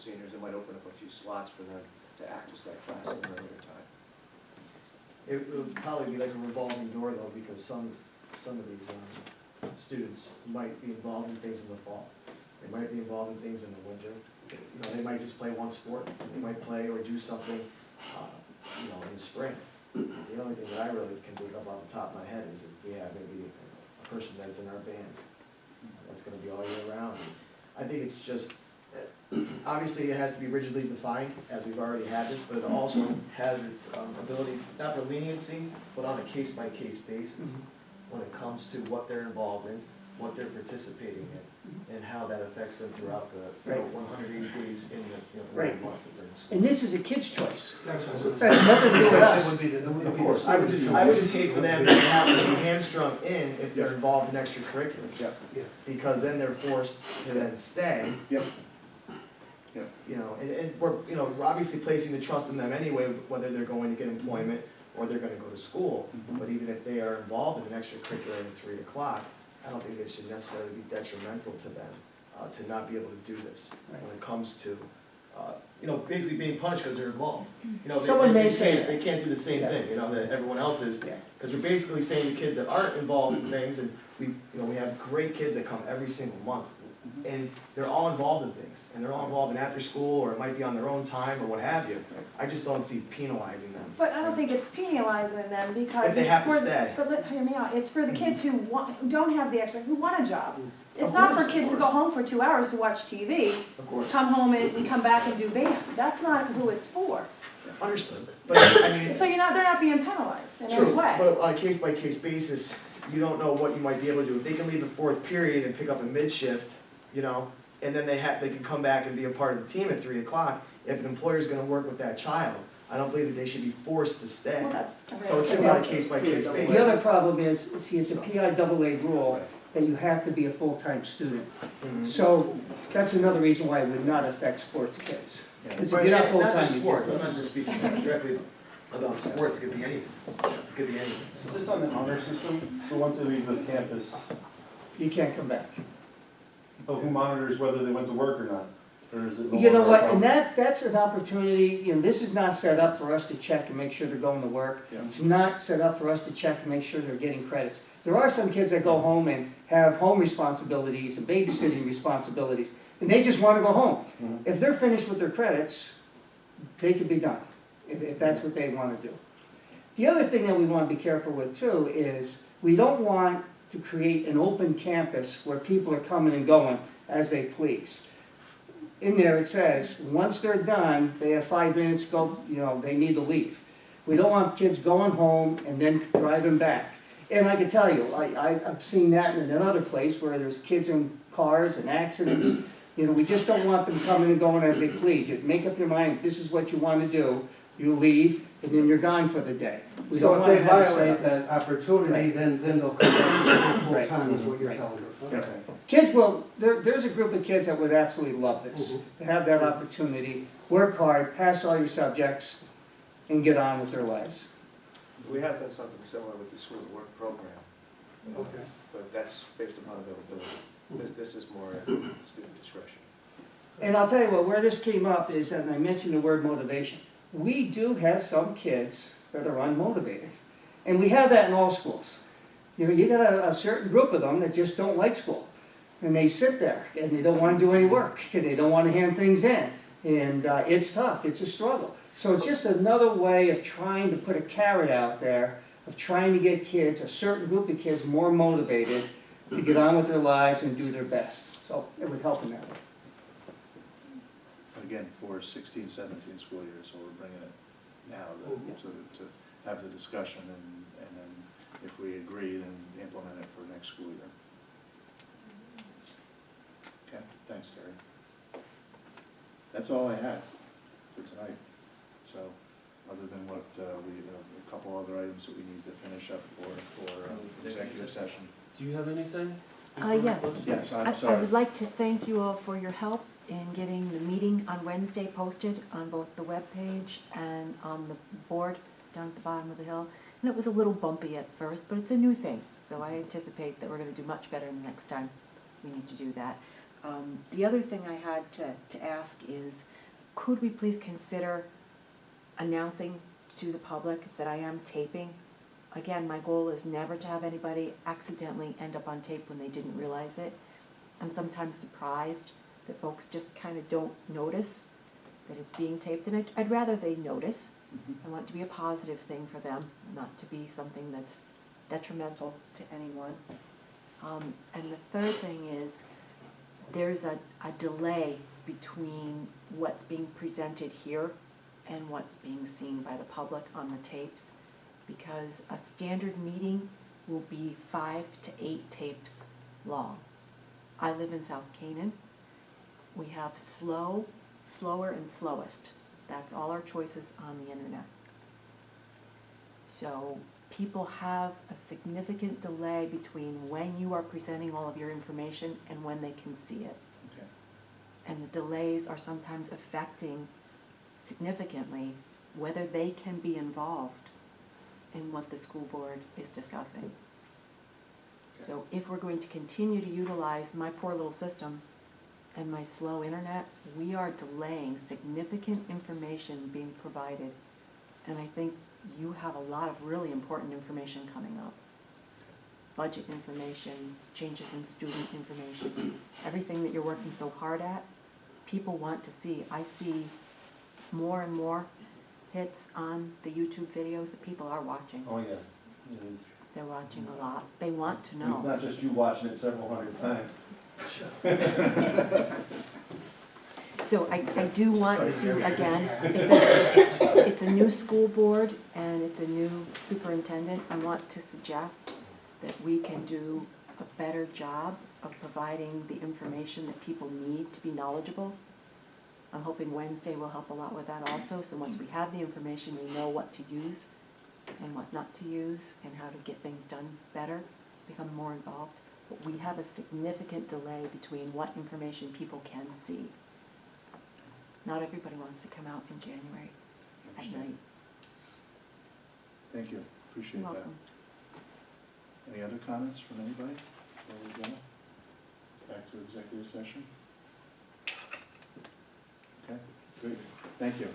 seniors, it might open up a few slots for them to access that class at another time. It would probably be like a revolving door though, because some of these students might be involved in things in the fall. They might be involved in things in the winter. You know, they might just play one sport. They might play or do something, you know, in the spring. The only thing that I really can think of off the top of my head is if we have maybe a person that's in our band, that's gonna be all year round. I think it's just, obviously it has to be rigidly defined, as we've already had this, but it also has its ability, not for leniency, but on a case-by-case basis when it comes to what they're involved in, what they're participating in, and how that affects them throughout the 180 days in the 9 months that they're in school. And this is a kid's choice. That's what I was gonna That's nothing to do with us. Of course, I would just hate for them to have to be hamstrung in if they're involved in extracurriculars. Yep. Yeah. Because then they're forced to then stay. Yep. Yep. You know, and we're obviously placing the trust in them anyway, whether they're going to get employment or they're gonna go to school. But even if they are involved in an extracurricular at 3 o'clock, I don't think it should necessarily be detrimental to them to not be able to do this when it comes to, you know, basically being punished because they're involved. You know, Someone may say they can't do the same thing, you know, that everyone else is. Yeah. Because we're basically saying to kids that aren't involved in things, and we have great kids that come every single month. And they're all involved in things, and they're all involved in after school, or it might be on their own time, or what have you. I just don't see penalizing them. But I don't think it's penalizing them because If they it's have to for, stay. but hear me out, it's for the kids who don't have the extra, who want a job. It's Of not course, for kids of to go course. home for 2 hours to watch TV, Of course, come home and come back and do band. That's not who it's for. understood. But I mean, So they're not being penalized in any true, way. but on a case-by-case basis, you don't know what you might be able to do. If they can leave the 4th period and pick up a mid-shift, you know, and then they can come back and be a part of the team at 3 o'clock, if an employer's gonna work with that child, I don't believe that they should be forced to stay. Well, that's So it should be on a case-by-case basis. The other problem is, see, it's a PIAA rule that you have to be a full-time student. Mhm. So that's another reason why it would not affect sports kids. Yeah. Because if But you're not not full-time, just you sports, can't. I'm not just speaking directly about sports, it could be anything. It could be anything. Is this on the honor system? So once they leave the campus, You can't come back. who monitors whether they went to work or not? Or is it? You know what, and that's an opportunity, you know, this is not set up for us to check and make sure they're going to work. Yeah. It's not set up for us to check and make sure they're getting credits. There are some kids that go home and have home responsibilities and babysitting responsibilities, and they just want to go home. Mhm. If they're finished with their credits, they can be done, if that's what they want to do. The other thing that we want to be careful with too is, we don't want to create an open campus where people are coming and going as they please. In there it says, once they're done, they have 5 minutes, they need to leave. We don't want kids going home and then driving back. And I can tell you, I've seen that in another place where there's kids in cars and accidents. You know, we just don't want them coming and going as they please. You make up your mind, this is what you want to do, you leave, and then you're gone for the day. We So don't if want they to have it set violate up. that opportunity, Right. then they'll come back full Right. time, is what you're Right. telling me. Right. Okay. Kids will, there's a group of kids that would absolutely love this, to have that opportunity, work hard, pass all your subjects, and get on with their lives. We have done something similar with the school at work program, Okay. but that's based upon availability. This is more at student discretion. And I'll tell you what, where this came up is, and I mentioned the word motivation, we do have some kids that are unmotivated. And we have that in all schools. You know, you got a certain group of them that just don't like school. And they sit there, and they don't want to do any work, and they don't want to hand things in. And it's tough, it's a struggle. So it's just another way of trying to put a carrot out there, of trying to get kids, a certain group of kids, more motivated to get on with their lives and do their best. So it would help in that way. Again, for 16, 17 school year, so we're bringing it now to have the discussion, and then if we agree, then implement it for next school year. Okay, thanks, Terry. That's all I had for tonight. So, other than what a couple other items that we need to finish up for executive session. Do you have anything? Yes. Yes, I'm I sorry. would like to thank you all for your help in getting the meeting on Wednesday posted on both the webpage and on the board down at the bottom of the hill. And it was a little bumpy at first, but it's a new thing. So I anticipate that we're going to do much better the next time we need to do that. The other thing I had to ask is, could we please consider announcing to the public that I am taping? Again, my goal is never to have anybody accidentally end up on tape when they didn't realize it. I'm sometimes surprised that folks just kind of don't notice that it's being taped, and I'd rather they notice. I want it to be a positive thing for them, not to be something that's detrimental to anyone. And the third thing is, there's a delay between what's being presented here and what's being seen by the public on the tapes, because a standard meeting will be 5 to 8 tapes long. I live in South Canaan. We have slow, slower, and slowest. That's all our choices on the internet. So people have a significant delay between when you are presenting all of your information and when they can see it. Okay. And the delays are sometimes affecting significantly whether they can be involved in what the school board is discussing. So if we're going to continue to utilize my poor little system and my slow internet, we are delaying significant information being provided. And I think you have a lot of really important information coming up. Budget information, changes in student information, everything that you're working so hard at, people want to see. I see more and more hits on the YouTube videos that people are watching. Oh, yeah. It is. They're watching a lot. They want to It's know. not just you watching it several hundred times. So I do want to, again, it's a new school board and it's a new superintendent. I want to suggest that we can do a better job of providing the information that people need to be knowledgeable. I'm hoping Wednesday will help a lot with that also. So once we have the information, we know what to use and what not to use and how to get things done better, become more involved. But we have a significant delay between what information people can see. Not everybody wants to come out in January at Understand. night. Thank you, appreciate You're that. welcome. Any other comments from anybody before we go back to executive session? Okay, good, thank you.